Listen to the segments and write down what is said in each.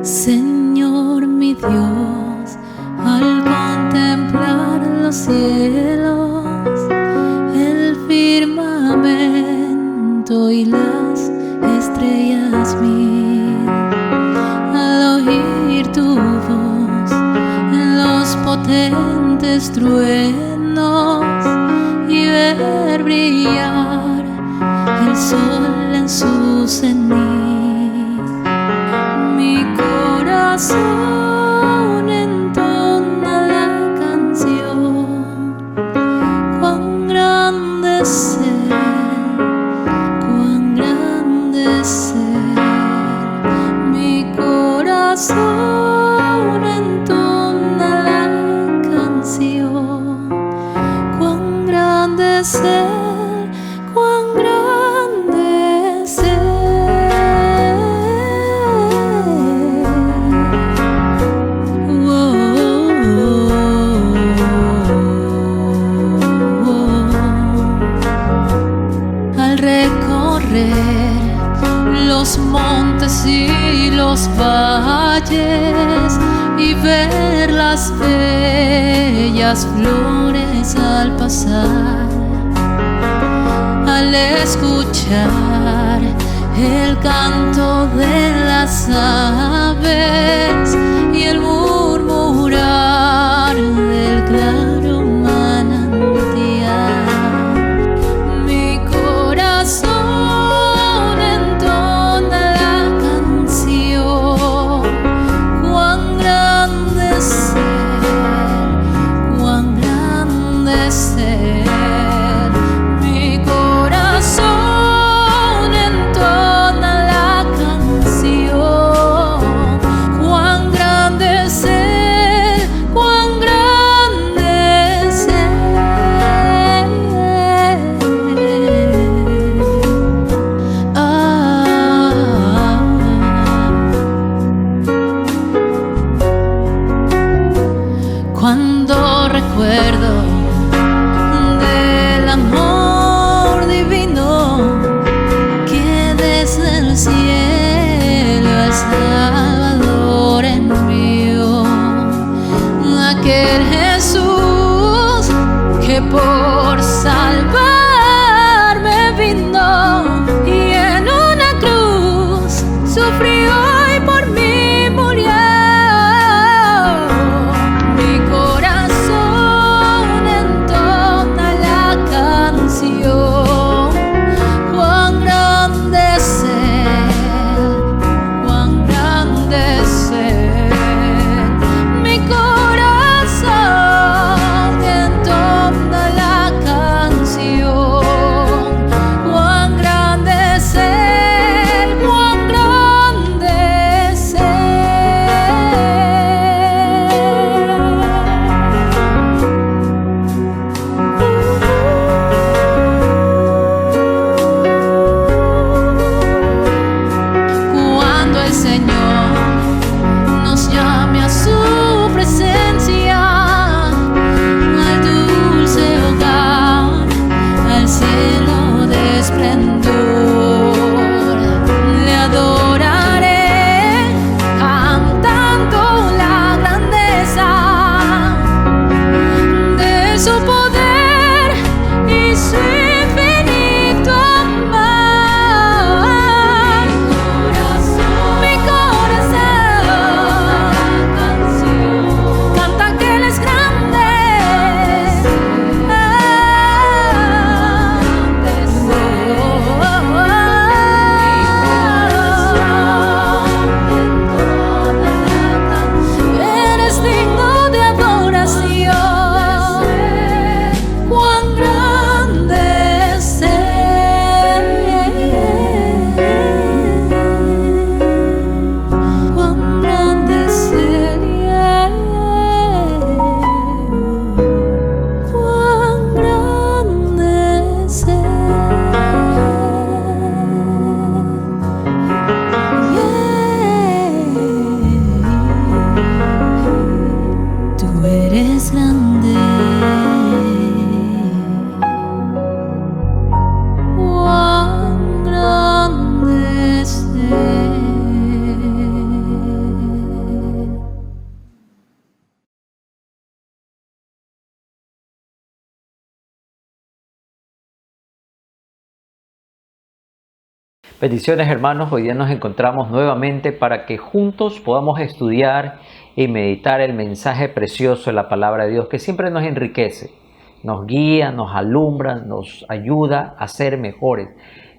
Señor mi Dios, al contemplar los cielos, el firmamento y las estrellas mil, al oír tu voz en los potentes truenos y ver brillar el sol en su cenit, mi corazón entona la canción. Cuán grande es Él, cuán grande es Él. Mi corazón entona la canción. Cuán grande es Él, cuán grande es Él. Recorrer los montes y los valles y ver las bellas flores al pasar, al escuchar el canto de las aves y el murmurar del claro manantial. Mi corazón entona la canción. Cuán grande es Él, cuán grande es Él. Mi corazón entona la canción. Cuán grande es Él, cuán grande es Él. Cuando recuerdo del amor divino que desde el cielo el Salvador envió, aquel Jesús que por salvarme vino y en una cruz sufrió y por mí murió. Mi corazón entona la canción. Cuán grande es Él, cuán grande es Él. Mi corazón entona la Bendiciones, hermanos, hoy día nos encontramos nuevamente para que juntos podamos estudiar y meditar el mensaje precioso de la palabra de Dios que siempre nos enriquece, nos guía, nos alumbra, nos ayuda a ser mejores.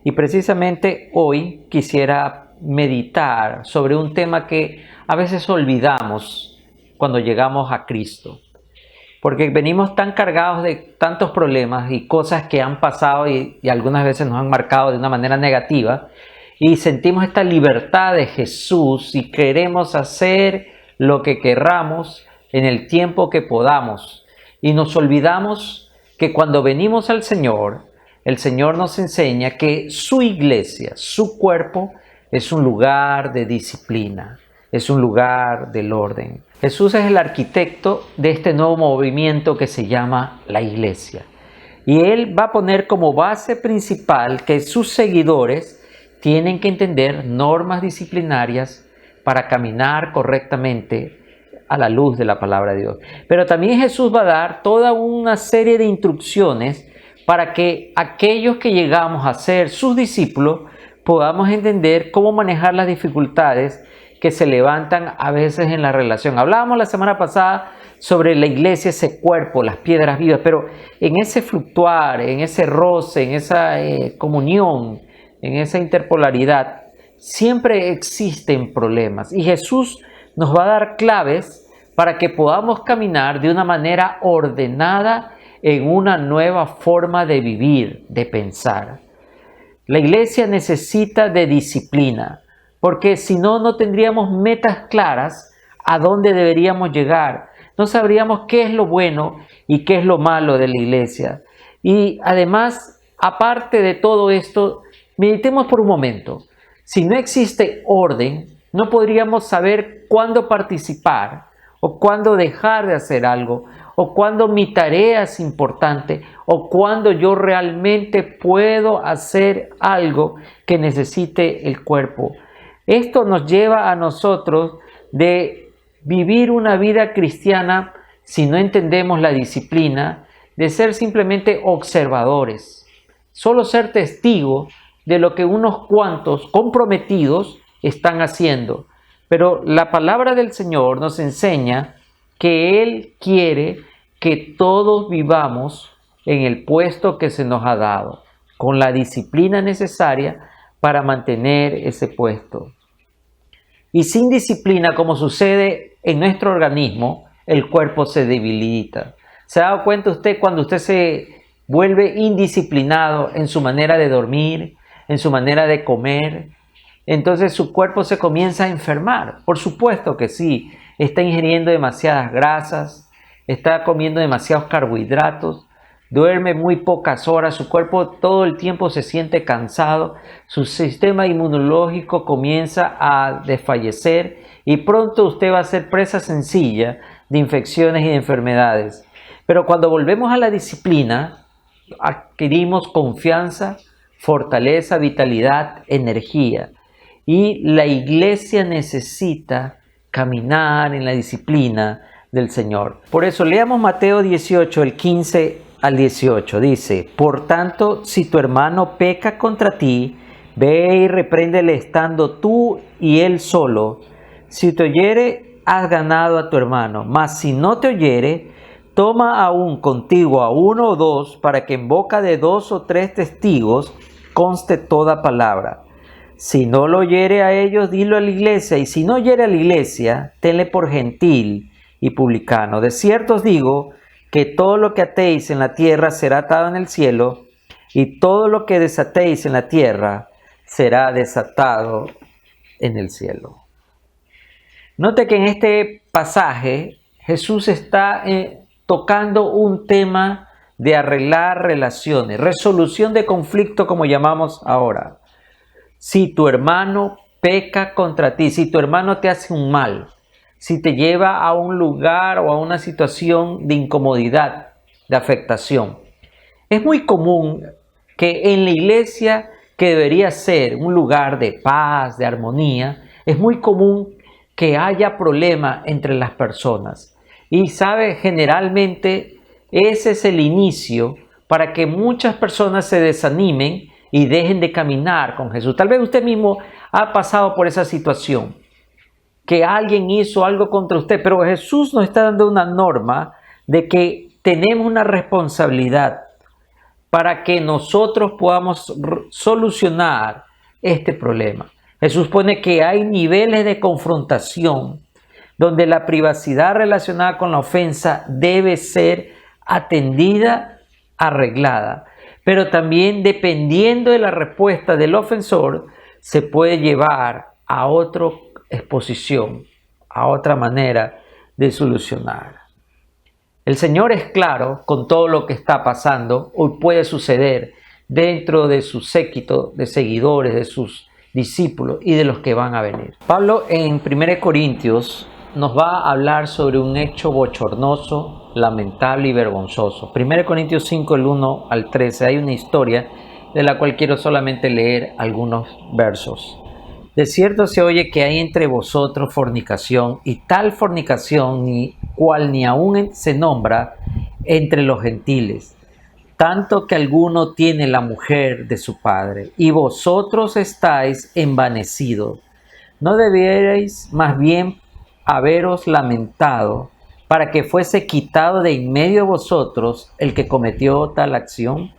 Y precisamente hoy quisiera meditar sobre un tema que a veces olvidamos cuando llegamos a Cristo. Porque venimos tan cargados de tantos problemas y cosas que han pasado y algunas veces nos han marcado de una manera negativa, y sentimos esta libertad de Jesús y queremos hacer lo que querramos en el tiempo que podamos. Y nos olvidamos que cuando venimos al Señor, el Señor nos enseña que su iglesia, su cuerpo, es un lugar de disciplina, es un lugar del orden. Jesús es el arquitecto de este nuevo movimiento que se llama la iglesia. Y Él va a poner como base principal que sus seguidores tienen que entender normas disciplinarias para caminar correctamente a la luz de la palabra de Dios. Pero también Jesús va a dar toda una serie de instrucciones para que aquellos que llegamos a ser sus discípulos podamos entender cómo manejar las dificultades que se levantan a veces en la relación. Hablábamos la semana pasada sobre la iglesia, ese cuerpo, las piedras vivas, pero en ese fluctuar, en ese roce, en esa comunión, en esa interpolaridad, siempre existen problemas. Y Jesús nos va a dar claves para que podamos caminar de una manera ordenada en una nueva forma de vivir, de pensar. La iglesia necesita de disciplina, porque si no, no tendríamos metas claras a dónde deberíamos llegar. No sabríamos qué es lo bueno y qué es lo malo de la iglesia. Y además, aparte de todo esto, meditemos por un momento. Si no existe orden, no podríamos saber cuándo participar o cuándo dejar de hacer algo, o cuándo mi tarea es importante, o cuándo yo realmente puedo hacer algo que necesite el cuerpo. Esto nos lleva a nosotros de vivir una vida cristiana, si no entendemos la disciplina, de ser simplemente observadores, solo ser testigos de lo que unos cuantos comprometidos están haciendo. Pero la palabra del Señor nos enseña que Él quiere que todos vivamos en el puesto que se nos ha dado, con la disciplina necesaria para mantener ese puesto. Y sin disciplina, como sucede en nuestro organismo, el cuerpo se debilita. ¿Se ha dado cuenta usted cuando usted se vuelve indisciplinado en su manera de dormir, en su manera de comer? Entonces su cuerpo se comienza a enfermar. Por supuesto que sí, está ingiriendo demasiadas grasas, está comiendo demasiados carbohidratos, duerme muy pocas horas, su cuerpo todo el tiempo se siente cansado, su sistema inmunológico comienza a desfallecer y pronto usted va a ser presa sencilla de infecciones y de enfermedades. Pero cuando volvemos a la disciplina, adquirimos confianza, fortaleza, vitalidad, energía. Y la iglesia necesita caminar en la disciplina del Señor. Por eso leamos Mateo 18, el 15 al 18. Dice: por tanto, si tu hermano peca contra ti, ve y repréndele estando tú y él solo. Si te oyere, has ganado a tu hermano. Mas si no te oyere, toma aún contigo a uno o dos, para que en boca de 2 o 3 testigos conste toda palabra. Si no lo oyere a ellos, dilo a la iglesia, y si no oyere a la iglesia, tenle por gentil y publicano. De cierto os digo que todo lo que atéis en la tierra será atado en el cielo, y todo lo que desatéis en la tierra será desatado en el cielo. Note que en este pasaje Jesús está tocando un tema de arreglar relaciones, resolución de conflicto, como llamamos ahora. Si tu hermano peca contra ti, si tu hermano te hace un mal, si te lleva a un lugar o a una situación de incomodidad, de afectación, es muy común que en la iglesia, que debería ser un lugar de paz, de armonía, es muy común que haya problema entre las personas. Y sabe, generalmente ese es el inicio para que muchas personas se desanimen y dejen de caminar con Jesús. Tal vez usted mismo ha pasado por esa situación, que alguien hizo algo contra usted, pero Jesús nos está dando una norma de que tenemos una responsabilidad para que nosotros podamos solucionar este problema. Jesús pone que hay niveles de confrontación donde la privacidad relacionada con la ofensa debe ser atendida, arreglada. Pero también, dependiendo de la respuesta del ofensor, se puede llevar a otra exposición, a otra manera de solucionar. El Señor es claro con todo lo que está pasando o puede suceder dentro de su séquito de seguidores, de sus discípulos y de los que van a venir. Pablo en 1 Corintios nos va a hablar sobre un hecho bochornoso, lamentable y vergonzoso. 1 Corintios 5, el 1 al 13, hay una historia de la cual quiero solamente leer algunos versos. De cierto se oye que hay entre vosotros fornicación, y tal fornicación cual ni aún se nombra entre los gentiles, tanto que alguno tiene la mujer de su padre, y vosotros estáis envanecidos. ¿No debierais más bien haberos lamentado para que fuese quitado de en medio de vosotros el que cometió tal acción?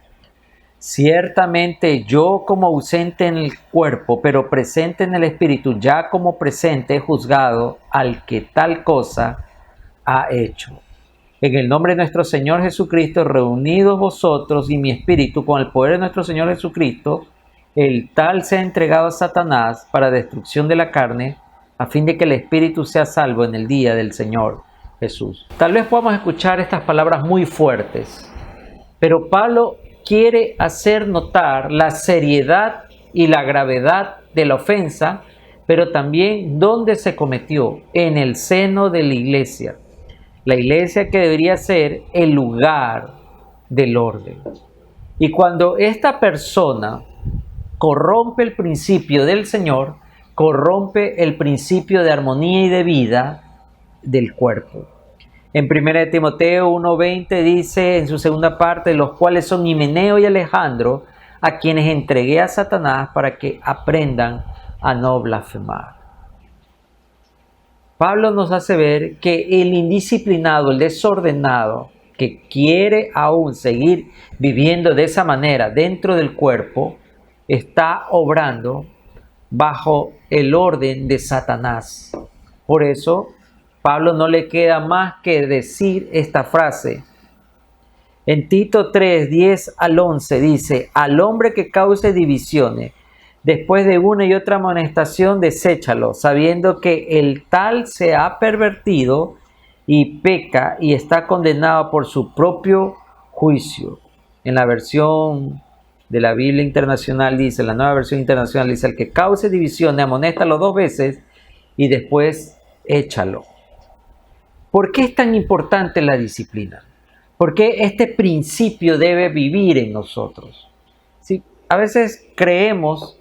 Ciertamente yo, como ausente en el cuerpo, pero presente en el espíritu, ya como presente he juzgado al que tal cosa ha hecho. En el nombre de nuestro Señor Jesucristo, reunidos vosotros y mi espíritu con el poder de nuestro Señor Jesucristo, el tal sea entregado a Satanás para destrucción de la carne, a fin de que el espíritu sea salvo en el día del Señor Jesús. Tal vez podamos escuchar estas palabras muy fuertes, pero Pablo quiere hacer notar la seriedad y la gravedad de la ofensa, pero también dónde se cometió, en el seno de la iglesia. La iglesia que debería ser el lugar del orden. Y cuando esta persona corrompe el principio del Señor, corrompe el principio de armonía y de vida del cuerpo. En 1 Timoteo 1:20 dice en su segunda parte, los cuales son Himeneo y Alejandro, a quienes entregué a Satanás para que aprendan a no blasfemar. Pablo nos hace ver que el indisciplinado, el desordenado, que quiere aún seguir viviendo de esa manera dentro del cuerpo, está obrando bajo el orden de Satanás. Por eso, Pablo no le queda más que decir esta frase. En Tito 3, 10 al 11 dice, al hombre que cause divisiones, después de una y otra amonestación, deséchalo, sabiendo que el tal se ha pervertido y peca y está condenado por su propio juicio. En la versión de la Biblia Internacional dice, la nueva versión internacional dice, el que cause divisiones, amonéstalo 2 veces y después échalo. ¿Por qué es tan importante la disciplina? Porque este principio debe vivir en nosotros. ¿Sí? A veces creemos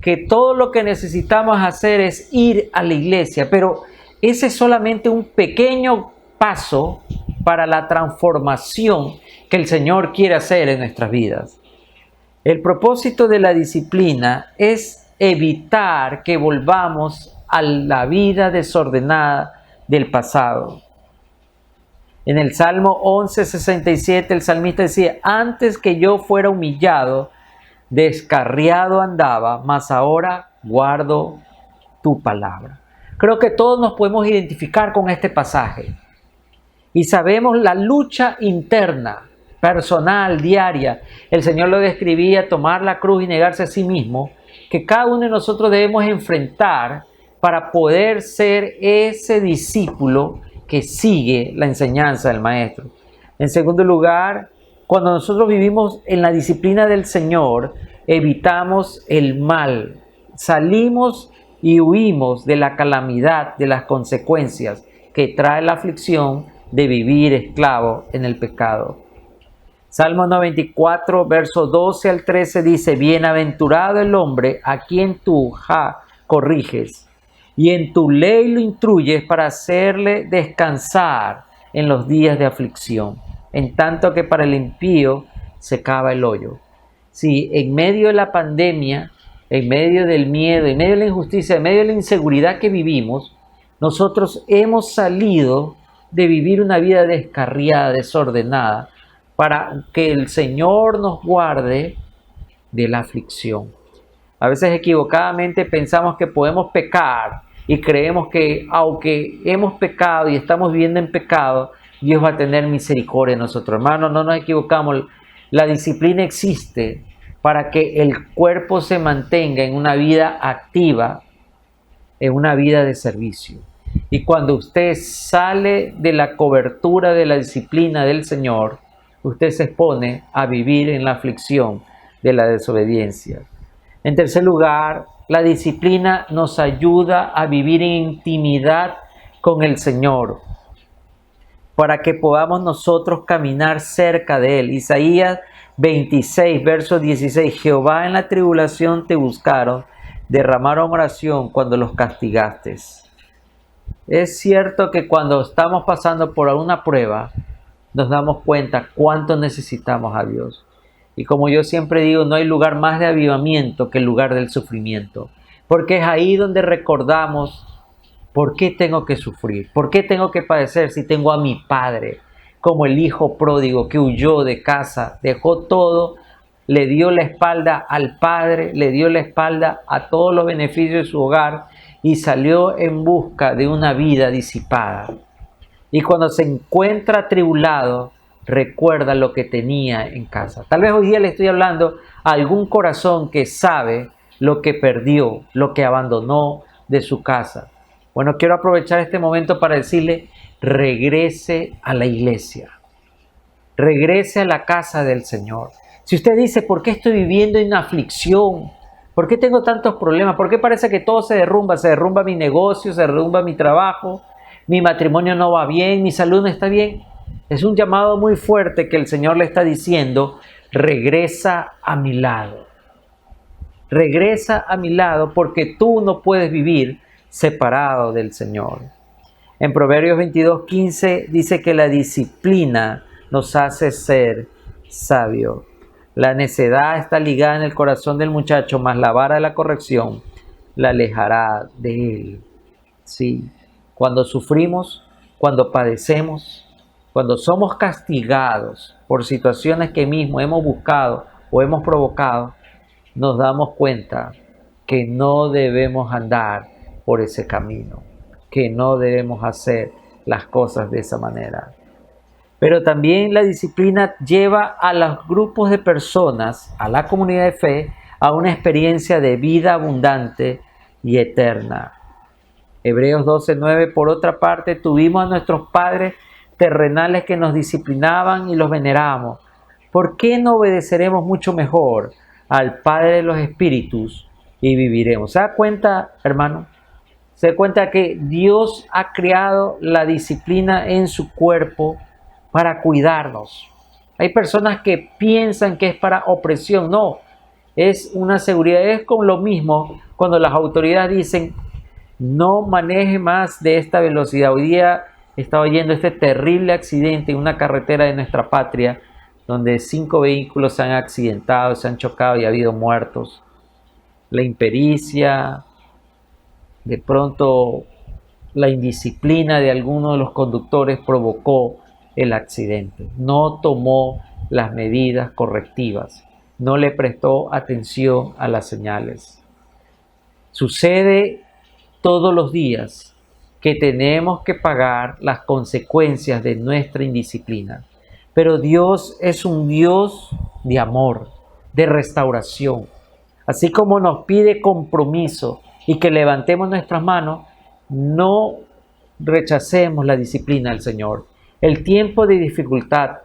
que todo lo que necesitamos hacer es ir a la iglesia, pero ese es solamente un pequeño paso para la transformación que el Señor quiere hacer en nuestras vidas. El propósito de la disciplina es evitar que volvamos a la vida desordenada del pasado. En el Salmo 11:67 el salmista decía, antes que yo fuera humillado, descarriado andaba, mas ahora guardo tu palabra. Creo que todos nos podemos identificar con este pasaje y sabemos la lucha interna, personal, diaria. El Señor lo describía, tomar la cruz y negarse a sí mismo, que cada uno de nosotros debemos enfrentar para poder ser ese discípulo que sigue la enseñanza del Maestro. En segundo lugar, cuando nosotros vivimos en la disciplina del Señor, evitamos el mal, salimos y huimos de la calamidad, de las consecuencias que trae la aflicción de vivir esclavo en el pecado. Salmo 94, versos 12 al 13 dice, bienaventurado el hombre a quien tú corriges, y en tu ley lo instruyes para hacerle descansar en los días de aflicción, en tanto que para el impío se cava el hoyo. si en medio de la pandemia, en medio del miedo, en medio de la injusticia, en medio de la inseguridad que vivimos, nosotros hemos salido de vivir una vida descarriada, desordenada, para que el Señor nos guarde de la aflicción. A veces equivocadamente pensamos que podemos pecar y creemos que aunque hemos pecado y estamos viviendo en pecado, Dios va a tener misericordia de nosotros. Hermanos, no nos equivocamos. La disciplina existe para que el cuerpo se mantenga en una vida activa, en una vida de servicio. Y cuando usted sale de la cobertura de la disciplina del Señor, usted se expone a vivir en la aflicción de la desobediencia. En tercer lugar, la disciplina nos ayuda a vivir en intimidad con el Señor, para que podamos nosotros caminar cerca de Él. Isaías 26, verso 16. Jehová en la tribulación te buscaron, derramaron oración cuando los castigaste. Es cierto que cuando estamos pasando por alguna prueba, nos damos cuenta cuánto necesitamos a Dios. Y como yo siempre digo, no hay lugar más de avivamiento que el lugar del sufrimiento. Porque es ahí donde recordamos por qué tengo que sufrir, por qué tengo que padecer si tengo a mi Padre, como el hijo pródigo que huyó de casa, dejó todo, le dio la espalda al Padre, le dio la espalda a todos los beneficios de su hogar y salió en busca de una vida disipada. Y cuando se encuentra atribulado, recuerda lo que tenía en casa. Tal vez hoy día le estoy hablando a algún corazón que sabe lo que perdió, lo que abandonó de su casa. Bueno, quiero aprovechar este momento para decirle, regrese a la iglesia. Regrese a la casa del Señor. Si usted dice, ¿por qué estoy viviendo en aflicción? ¿Por qué tengo tantos problemas? ¿Por qué parece que todo se derrumba? Se derrumba mi negocio, se derrumba mi trabajo, mi matrimonio no va bien, mi salud no está bien. Es un llamado muy fuerte que el Señor le está diciendo, regresa a mi lado. Regresa a mi lado porque tú no puedes vivir separado del Señor. En Proverbios 22:15 dice que la disciplina nos hace ser sabios. La necedad está ligada en el corazón del muchacho, mas la vara de la corrección la alejará de él. Sí, cuando sufrimos, cuando padecemos, cuando somos castigados por situaciones que mismo hemos buscado o hemos provocado, nos damos cuenta que no debemos andar por ese camino, que no debemos hacer las cosas de esa manera. Pero también la disciplina lleva a los grupos de personas, a la comunidad de fe, a una experiencia de vida abundante y eterna. Hebreos 12:9, por otra parte, tuvimos a nuestros padres terrenales que nos disciplinaban y los veneramos. ¿Por qué no obedeceremos mucho mejor al Padre de los Espíritus y viviremos? ¿Se da cuenta, hermano? ¿Se da cuenta que Dios ha creado la disciplina en su cuerpo para cuidarnos? Hay personas que piensan que es para opresión. No, es una seguridad. Es como lo mismo cuando las autoridades dicen, no maneje más de esta velocidad. Hoy día estaba oyendo este terrible accidente en una carretera de nuestra patria, donde 5 vehículos se han accidentado, se han chocado y ha habido muertos. La impericia, de pronto la indisciplina de alguno de los conductores provocó el accidente. No tomó las medidas correctivas, no le prestó atención a las señales. Sucede todos los días que tenemos que pagar las consecuencias de nuestra indisciplina. Pero Dios es un Dios de amor, de restauración. Así como nos pide compromiso y que levantemos nuestras manos, no rechacemos la disciplina del Señor. El tiempo de dificultad,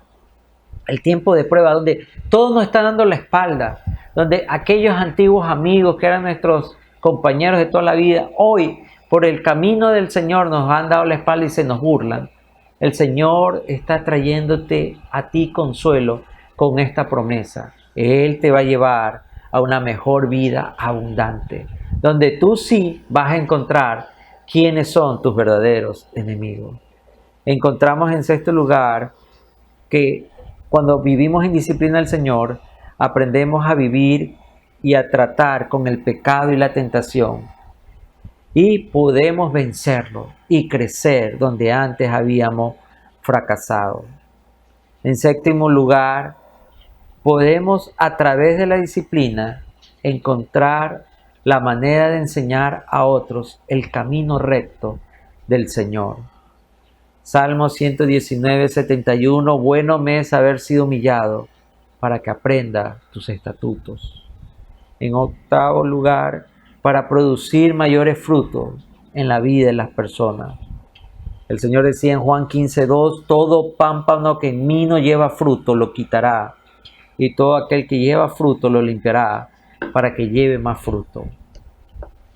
el tiempo de prueba, donde todos nos están dando la espalda, donde aquellos antiguos amigos que eran nuestros compañeros de toda la vida, hoy por el camino del Señor nos han dado la espalda y se nos burlan. El Señor está trayéndote a ti consuelo con esta promesa. Él te va a llevar a una mejor vida abundante, donde tú sí vas a encontrar quiénes son tus verdaderos enemigos. Encontramos en sexto lugar que cuando vivimos en disciplina del Señor, aprendemos a vivir y a tratar con el pecado y la tentación. Y podemos vencerlo y crecer donde antes habíamos fracasado. En séptimo lugar, podemos a través de la disciplina encontrar la manera de enseñar a otros el camino recto del Señor. Salmo 119, 71, bueno me es haber sido humillado para que aprenda tus estatutos. En octavo lugar, para producir mayores frutos en la vida de las personas. El Señor decía en Juan 15:2, todo pámpano que en mí no lleva fruto lo quitará, y todo aquel que lleva fruto lo limpiará para que lleve más fruto.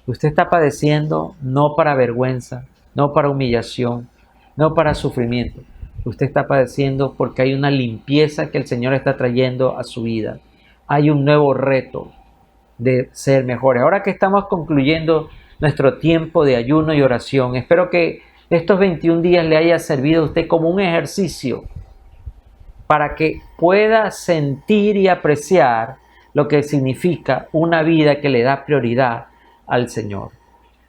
Usted está padeciendo no para vergüenza, no para humillación, no para sufrimiento. Usted está padeciendo porque hay una limpieza que el Señor está trayendo a su vida. Hay un nuevo reto de ser mejores. Ahora que estamos concluyendo nuestro tiempo de ayuno y oración, espero que estos 21 días le haya servido a usted como un ejercicio para que pueda sentir y apreciar lo que significa una vida que le da prioridad al Señor.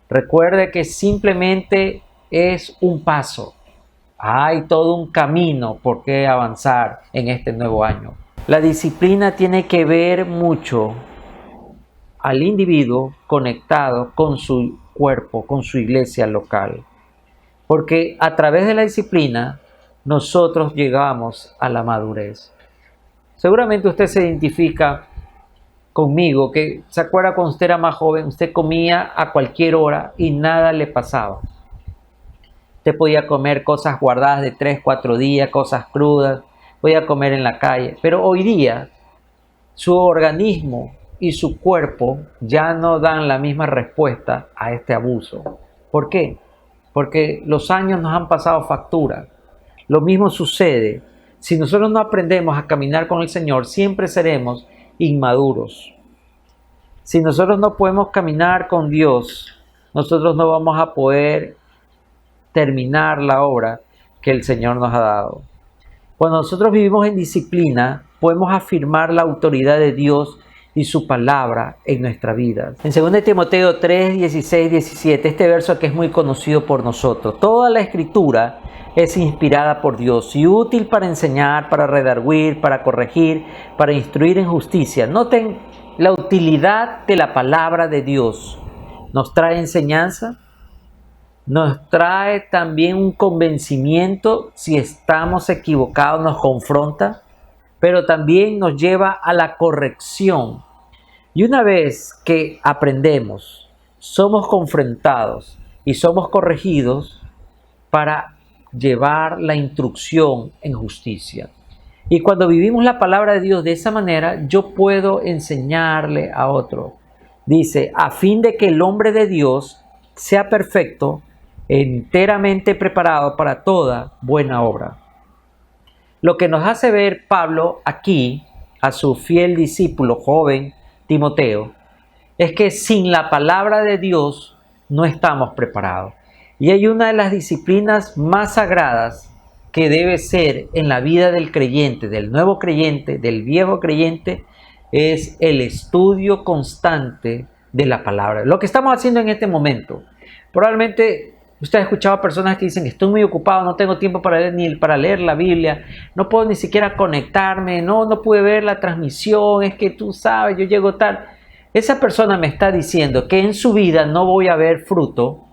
Recuerde que simplemente es un paso. Hay todo un camino por qué avanzar en este nuevo año. La disciplina tiene que ver mucho al individuo conectado con su cuerpo, con su iglesia local. Porque a través de la disciplina nosotros llegamos a la madurez. Seguramente usted se identifica conmigo, que se acuerda cuando usted era más joven, usted comía a cualquier hora y nada le pasaba. Usted podía comer cosas guardadas de 3, 4 días, cosas crudas, podía comer en la calle. Pero hoy día su organismo y su cuerpo ya no dan la misma respuesta a este abuso. ¿Por qué? Porque los años nos han pasado factura. Lo mismo sucede. Si nosotros no aprendemos a caminar con el Señor, siempre seremos inmaduros. Si nosotros no podemos caminar con Dios, nosotros no vamos a poder terminar la obra que el Señor nos ha dado. Cuando nosotros vivimos en disciplina, podemos afirmar la autoridad de Dios y su palabra en nuestra vida. En 2 Timoteo 3, 16, 17, este verso que es muy conocido por nosotros. Toda la escritura es inspirada por Dios y útil para enseñar, para redarguir, para corregir, para instruir en justicia. Noten la utilidad de la palabra de Dios. Nos trae enseñanza, nos trae también un convencimiento si estamos equivocados, nos confronta, pero también nos lleva a la corrección. Y una vez que aprendemos, somos confrontados y somos corregidos para llevar la instrucción en justicia. Y cuando vivimos la palabra de Dios de esa manera, yo puedo enseñarle a otro. Dice, a fin de que el hombre de Dios sea perfecto, enteramente preparado para toda buena obra. Lo que nos hace ver Pablo aquí a su fiel discípulo joven Timoteo es que sin la palabra de Dios no estamos preparados. Y hay una de las disciplinas más sagradas que debe ser en la vida del creyente, del nuevo creyente, del viejo creyente, es el estudio constante de la palabra. Lo que estamos haciendo en este momento. Probablemente usted ha escuchado a personas que dicen que estoy muy ocupado, no tengo tiempo para leer, ni para leer la Biblia, no puedo ni siquiera conectarme, no pude ver la transmisión, es que tú sabes, yo llego tarde. Esa persona me está diciendo que en su vida no voy a ver fruto,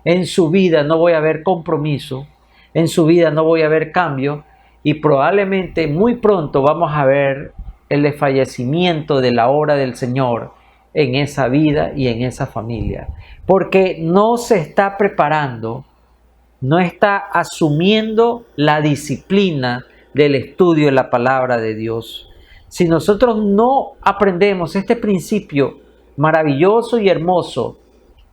en su vida no voy a ver compromiso, en su vida no voy a ver cambio y probablemente muy pronto vamos a ver el desfallecimiento de la obra del Señor en esa vida y en esa familia. Porque no se está preparando, no está asumiendo la disciplina del estudio de la palabra de Dios. Si nosotros no aprendemos este principio maravilloso y hermoso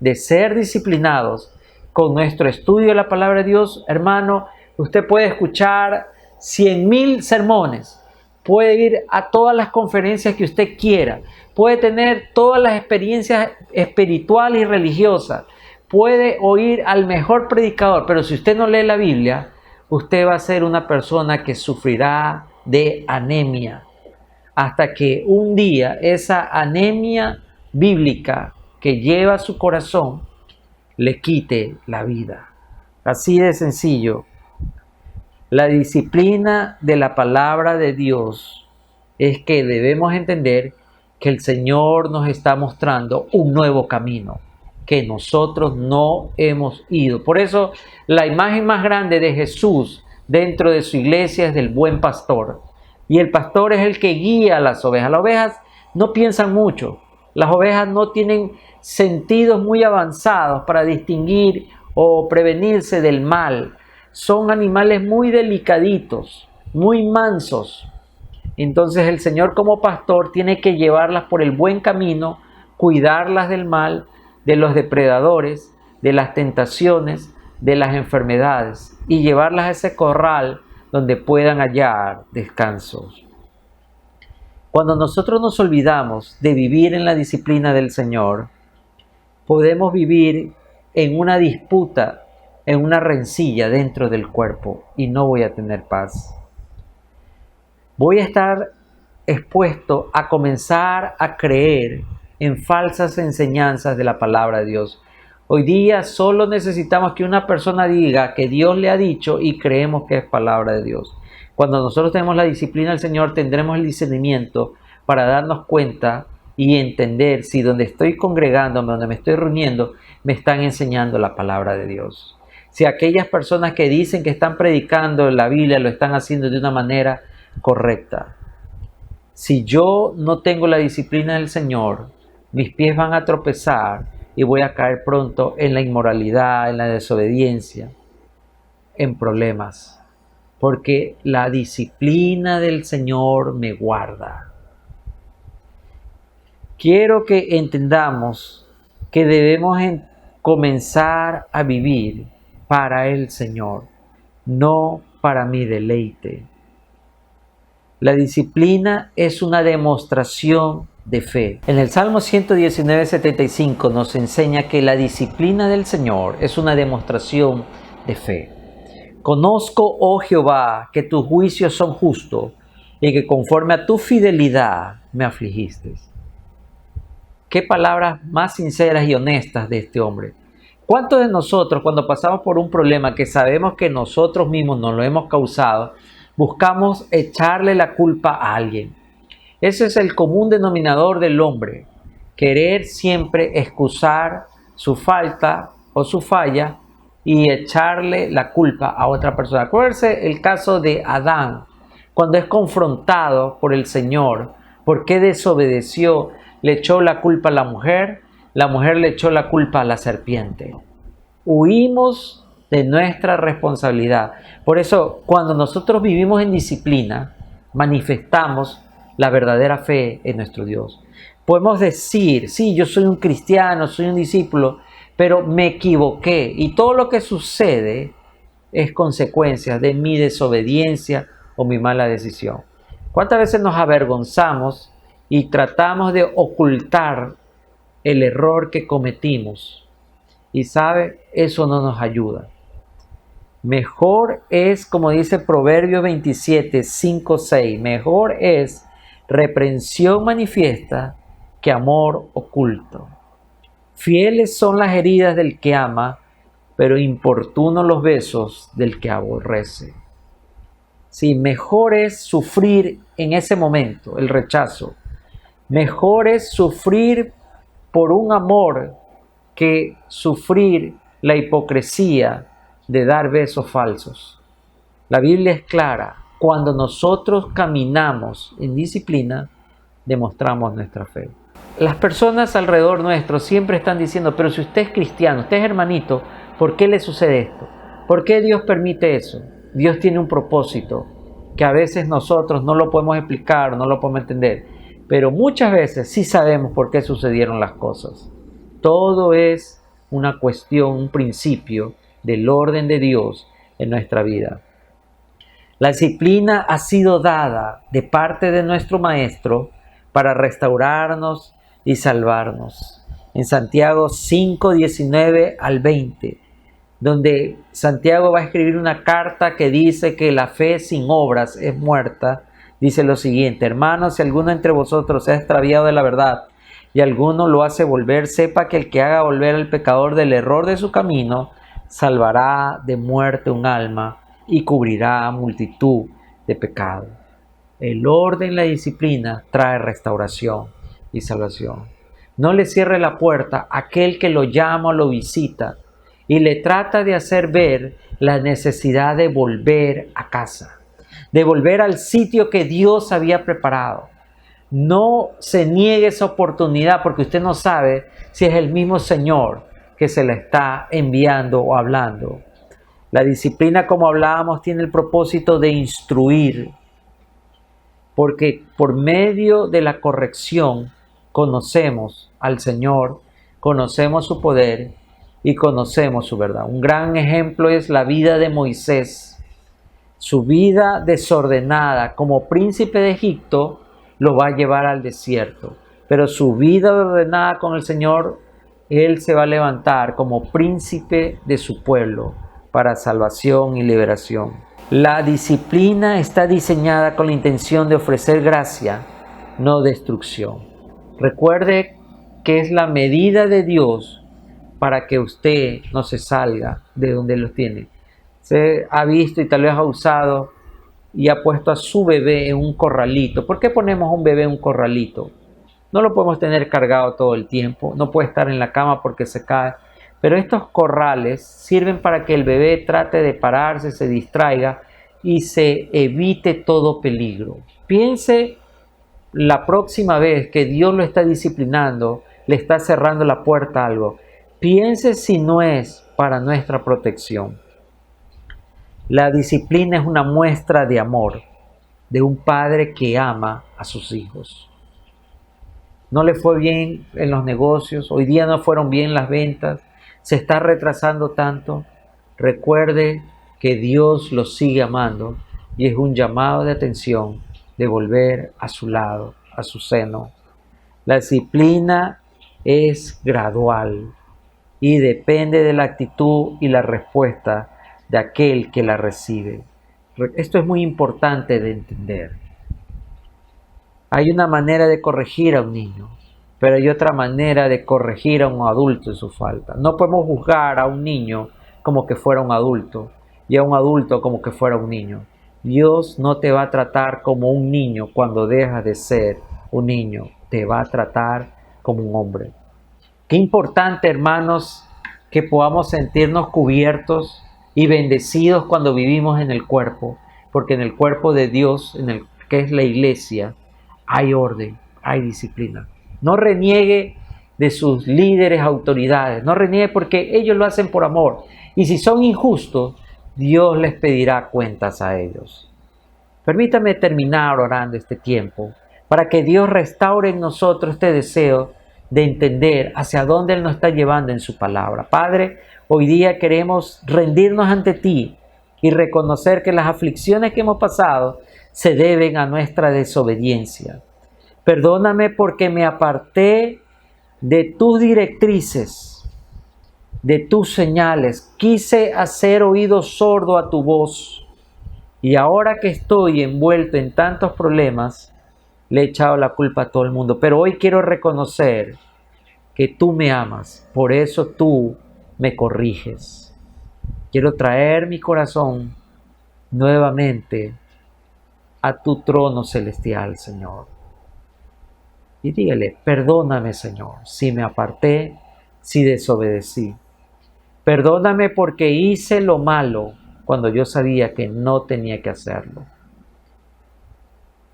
de ser disciplinados con nuestro estudio de la palabra de Dios, hermano, usted puede escuchar 100,000 sermones, puede ir a todas las conferencias que usted quiera, puede tener todas las experiencias espirituales y religiosas, puede oír al mejor predicador, pero si usted no lee la Biblia, usted va a ser una persona que sufrirá de anemia. hasta que un día esa anemia bíblica que lleva su corazón le quite la vida. Así de sencillo. La disciplina de la palabra de Dios es que debemos entender que el Señor nos está mostrando un nuevo camino que nosotros no hemos ido. Por eso la imagen más grande de Jesús dentro de su iglesia es del buen pastor. Y el pastor es el que guía a las ovejas. Las ovejas no piensan mucho. Las ovejas no tienen sentidos muy avanzados para distinguir o prevenirse del mal. Son animales muy delicaditos, muy mansos. Entonces el Señor como pastor tiene que llevarlas por el buen camino, cuidarlas del mal, de los depredadores, de las tentaciones, de las enfermedades y llevarlas a ese corral donde puedan hallar descansos. Cuando nosotros nos olvidamos de vivir en la disciplina del Señor, podemos vivir en una disputa, en una rencilla dentro del cuerpo y no voy a tener paz. Voy a estar expuesto a comenzar a creer en falsas enseñanzas de la palabra de Dios. Hoy día solo necesitamos que una persona diga que Dios le ha dicho y creemos que es palabra de Dios. Cuando nosotros tenemos la disciplina del Señor, tendremos el discernimiento para darnos cuenta y entender si donde estoy congregándome, donde me estoy reuniendo, me están enseñando la palabra de Dios. Si aquellas personas que dicen que están predicando la Biblia lo están haciendo de una manera correcta. Si yo no tengo la disciplina del Señor, mis pies van a tropezar y voy a caer pronto en la inmoralidad, en la desobediencia, en problemas. Porque la disciplina del Señor me guarda. Quiero que entendamos que debemos comenzar a vivir para el Señor, no para mi deleite. La disciplina es una demostración de fe. En el Salmo 119:75 nos enseña que la disciplina del Señor es una demostración de fe. Conozco, oh Jehová, que tus juicios son justos y que conforme a tu fidelidad me afligiste. Qué palabras más sinceras y honestas de este hombre. ¿Cuántos de nosotros, cuando pasamos por un problema que sabemos que nosotros mismos nos lo hemos causado, buscamos echarle la culpa a alguien? Ese es el común denominador del hombre. Querer siempre excusar su falta o su falla y echarle la culpa a otra persona. Acuérdense el caso de Adán, cuando es confrontado por el Señor. ¿Por qué desobedeció? Le echó la culpa a la mujer le echó la culpa a la serpiente. Huimos de nuestra responsabilidad. Por eso, cuando nosotros vivimos en disciplina, manifestamos la verdadera fe en nuestro Dios. Podemos decir, sí, yo soy un cristiano, soy un discípulo, pero me equivoqué. Y todo lo que sucede es consecuencia de mi desobediencia o mi mala decisión. ¿Cuántas veces nos avergonzamos y tratamos de ocultar el error que cometimos? Y sabe, eso no nos ayuda. Mejor es, como dice Proverbios 27, 5, 6, mejor es reprensión manifiesta que amor oculto. Fieles son las heridas del que ama, pero importunos los besos del que aborrece. Sí, mejor es sufrir en ese momento el rechazo. Mejor es sufrir por un amor que sufrir la hipocresía de dar besos falsos. La Biblia es clara. Cuando nosotros caminamos en disciplina, demostramos nuestra fe. Las personas alrededor nuestro siempre están diciendo, pero si usted es cristiano, usted es hermanito, ¿por qué le sucede esto? ¿Por qué Dios permite eso? Dios tiene un propósito que a veces nosotros no lo podemos explicar, no lo podemos entender, pero muchas veces sí sabemos por qué sucedieron las cosas. Todo es una cuestión, un principio del orden de Dios en nuestra vida. La disciplina ha sido dada de parte de nuestro Maestro para restaurarnos y salvarnos. En Santiago 5, 19 al 20, donde Santiago va a escribir una carta que dice que la fe sin obras es muerta, Dice lo siguiente: hermanos, si alguno entre vosotros se ha extraviado de la verdad y alguno lo hace volver, sepa que el que haga volver al pecador del error de su camino, salvará de muerte un alma y cubrirá multitud de pecados. El orden, la disciplina trae restauración y salvación. No le cierre la puerta a aquel que lo llama o lo visita y le trata de hacer ver la necesidad de volver a casa, de volver al sitio que Dios había preparado. No se niegue esa oportunidad porque usted no sabe si es el mismo Señor que se la está enviando o hablando. La disciplina, como hablábamos, tiene el propósito de instruir, porque por medio de la corrección conocemos al Señor, conocemos su poder y conocemos su verdad. Un gran ejemplo es la vida de Moisés. Su vida desordenada como príncipe de Egipto lo va a llevar al desierto, pero su vida ordenada con el Señor, Él se va a levantar como príncipe de su pueblo para salvación y liberación. La disciplina está diseñada con la intención de ofrecer gracia, no destrucción. Recuerde que es la medida de Dios para que usted no se salga de donde lo tiene. Se ha visto y tal vez ha usado y ha puesto a su bebé en un corralito. ¿Por qué ponemos a un bebé en un corralito? No lo podemos tener cargado todo el tiempo, no puede estar en la cama porque se cae. Pero estos corrales sirven para que el bebé trate de pararse, se distraiga y se evite todo peligro. Piense la próxima vez que Dios lo está disciplinando, le está cerrando la puerta a algo. Piense si no es para nuestra protección. La disciplina es una muestra de amor de un padre que ama a sus hijos. No le fue bien en los negocios, hoy día no fueron bien las ventas, se está retrasando tanto. Recuerde que Dios lo sigue amando y es un llamado de atención de volver a su lado, a su seno. La disciplina es gradual y depende de la actitud y la respuesta de aquel que la recibe. Esto es muy importante de entender. Hay una manera de corregir a un niño, pero hay otra manera de corregir a un adulto en su falta. No podemos juzgar a un niño como que fuera un adulto y a un adulto como que fuera un niño. Dios no te va a tratar como un niño cuando dejas de ser un niño. Te va a tratar como un hombre. Qué importante, hermanos, que podamos sentirnos cubiertos y bendecidos cuando vivimos en el cuerpo, porque en el cuerpo de Dios, en el que es la iglesia, hay orden, hay disciplina. No reniegue de sus líderes, autoridades, no reniegue porque ellos lo hacen por amor. Y si son injustos, Dios les pedirá cuentas a ellos. Permítame terminar orando este tiempo para que Dios restaure en nosotros este deseo de entender hacia dónde Él nos está llevando en su palabra. Padre, hoy día queremos rendirnos ante ti y reconocer que las aflicciones que hemos pasado se deben a nuestra desobediencia. Perdóname porque me aparté de tus directrices, de tus señales. Quise hacer oído sordo a tu voz. Y ahora que estoy envuelto en tantos problemas, le he echado la culpa a todo el mundo. Pero hoy quiero reconocer que tú me amas. Por eso tú me corriges. Quiero traer mi corazón nuevamente a tu trono celestial, Señor. Y dígale: perdóname, Señor, si me aparté, si desobedecí. Perdóname porque hice lo malo cuando yo sabía que no tenía que hacerlo.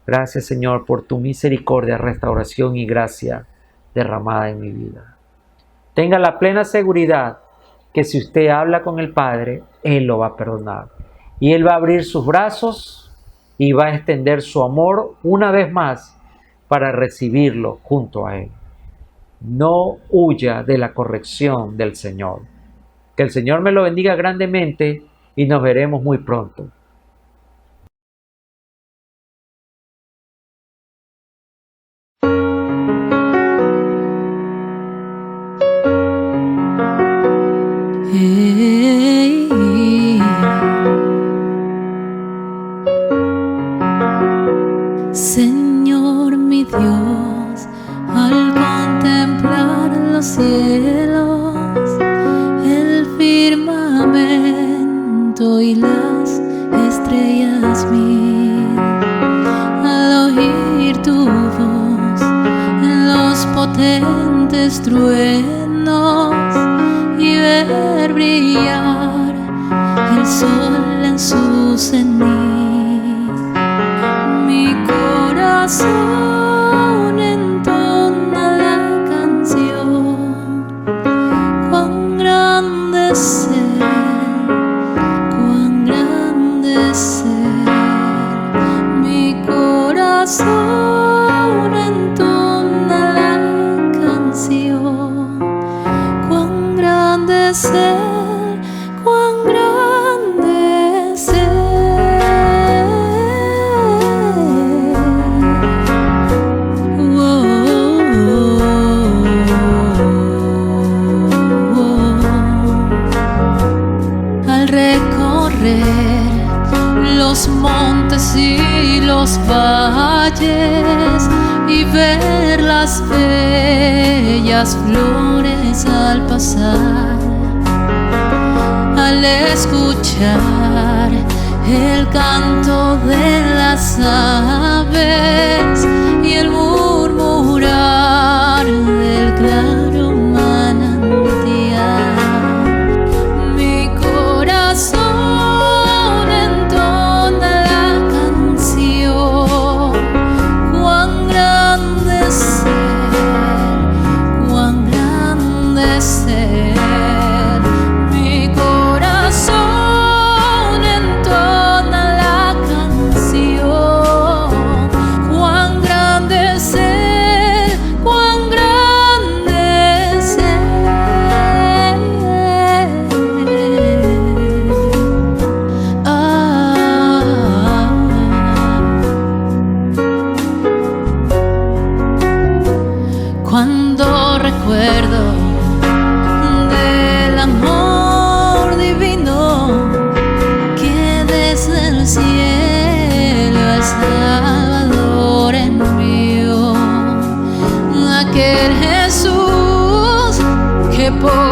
Gracias, Señor, por tu misericordia, restauración y gracia derramada en mi vida. Tenga la plena seguridad que si usted habla con el Padre, Él lo va a perdonar. Y Él va a abrir sus brazos y va a extender su amor una vez más para recibirlo junto a Él. No huya de la corrección del Señor. Que el Señor me lo bendiga grandemente y nos veremos muy pronto. estrellas mil, al oír tu voz en los potentes truenos y ver brillar el sol en su cenit. Mi corazón entona la canción, cuán grande es Él, cuán grande es Él. Mi corazón entona la canción, cuán grande es Él, cuán grande es Él. Al recorrer los montes y los valles y ver las bellas flores al pasar, al escuchar el canto de las aves y el murmurar del claro manantial, mi corazón entona la canción, cuán grande es Él, cuán grande es Él. Mi corazón entona la canción, cuán grande es Él, cuán grande es Él. Cuando recuerdo del amor divino que desde el cielo el Salvador envió, aquel Jesús que por